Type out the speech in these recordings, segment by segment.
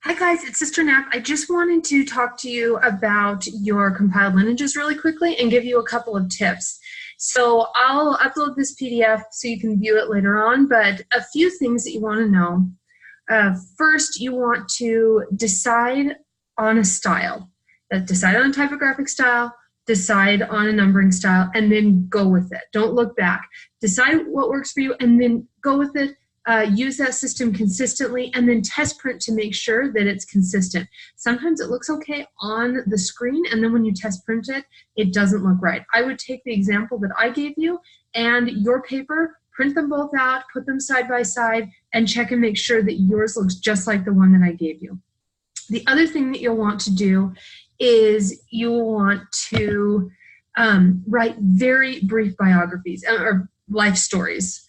Hi guys, it's Sister Nap. I just wanted to talk to you about your compiled lineages really quickly and give you a couple of tips. So I'll upload this PDF so you can view it later on, but a few things that you want to know. First, you want to decide on a style. Decide on a typographic style, decide on a numbering style, and then go with it. Don't look back. Decide what works for you and then go with it. Use that system consistently and then test print to make sure that it's consistent. Sometimes it looks okay on the screen and then when you test print it, it doesn't look right. I would take the example that I gave you and your paper, print them both out, put them side by side, and check and make sure that yours looks just like the one that I gave you. The other thing that you'll want to do is you'll want to write very brief biographies or life stories.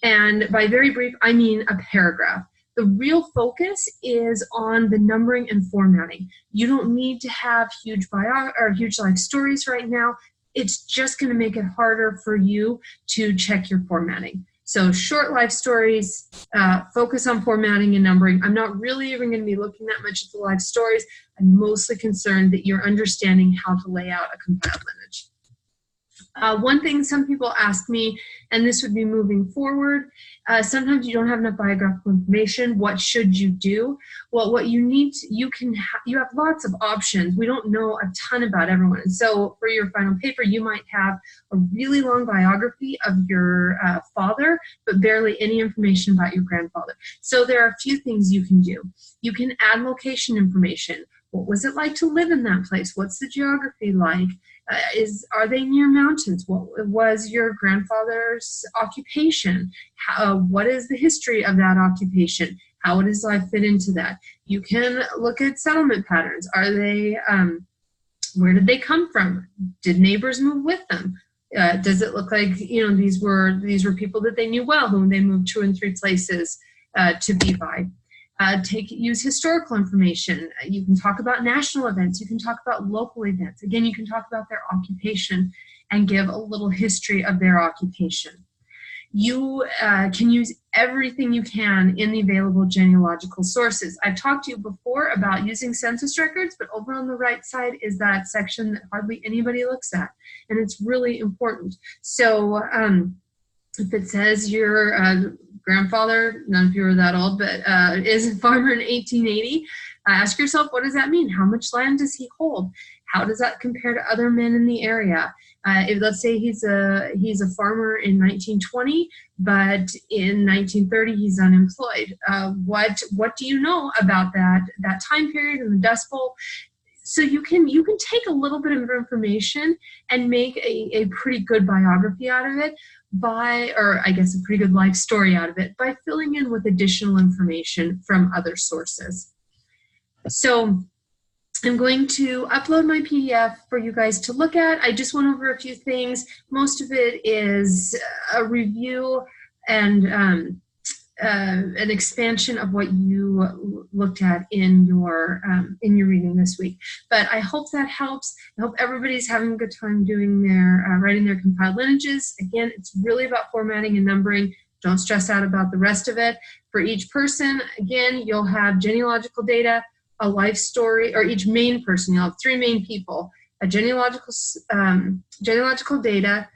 And by very brief, I mean a paragraph. The real focus is on the numbering and formatting. You don't need to have huge life stories right now. It's just going to make it harder for you to check your formatting. So short life stories, focus on formatting and numbering. I'm not really even going to be looking that much at the life stories. I'm mostly concerned that you're understanding how to lay out a compiled lineage. One thing some people ask me, and this would be moving forward, sometimes you don't have enough biographical information. What should you do? Well, what you need, you have lots of options. We don't know a ton about everyone. And so for your final paper, you might have a really long biography of your father, but barely any information about your grandfather. So there are a few things you can do. You can add location information. What was it like to live in that place? What's the geography like? Are they near mountains? What was your grandfather's occupation? What is the history of that occupation? How does life fit into that? You can look at settlement patterns. Are they, where did they come from? Did neighbors move with them? Does it look like, you know, these were people that they knew well, whom they moved 2 and 3 places to be by? Use historical information. You can talk about national events. You can talk about local events. Again, you can talk about their occupation and give a little history of their occupation. You can use everything you can in the available genealogical sources. I've talked to you before about using census records, but over on the right side is that section that hardly anybody looks at, and it's really important. So if it says your grandfather, none of you are that old, but is a farmer in 1880, ask yourself, what does that mean? How much land does he hold? How does that compare to other men in the area? Let's say he's a farmer in 1920, but in 1930 he's unemployed. What do you know about that time period in the Dust Bowl? So you can take a little bit of information and make a pretty good biography out of it or I guess a pretty good life story out of it by filling in with additional information from other sources. So I'm going to upload my PDF for you guys to look at. I just went over a few things. Most of it is a review and an expansion of what you looked at in your reading this week. But I hope that helps. I hope everybody's having a good time doing their writing their compiled lineages. Again, it's really about formatting and numbering. Don't stress out about the rest of it. For each person, again, you'll have genealogical data, a life story, or each main person. You'll have 3 main people: a genealogical data,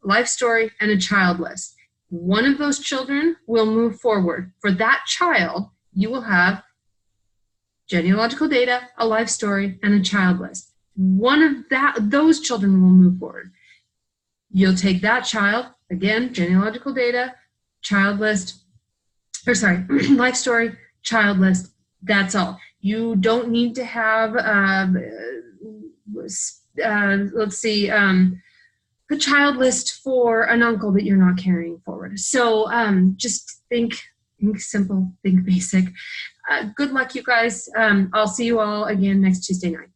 life story, and a child list. One of those children will move forward. For that child, you will have genealogical data, a life story, and a child list. One of those children will move forward. You'll take that child, again, genealogical data, child list, or sorry, life story, child list, that's all. You don't need to have, let's see, a child list for an uncle that you're not carrying forward. So just think simple, think basic. Good luck, you guys. I'll see you all again next Tuesday night.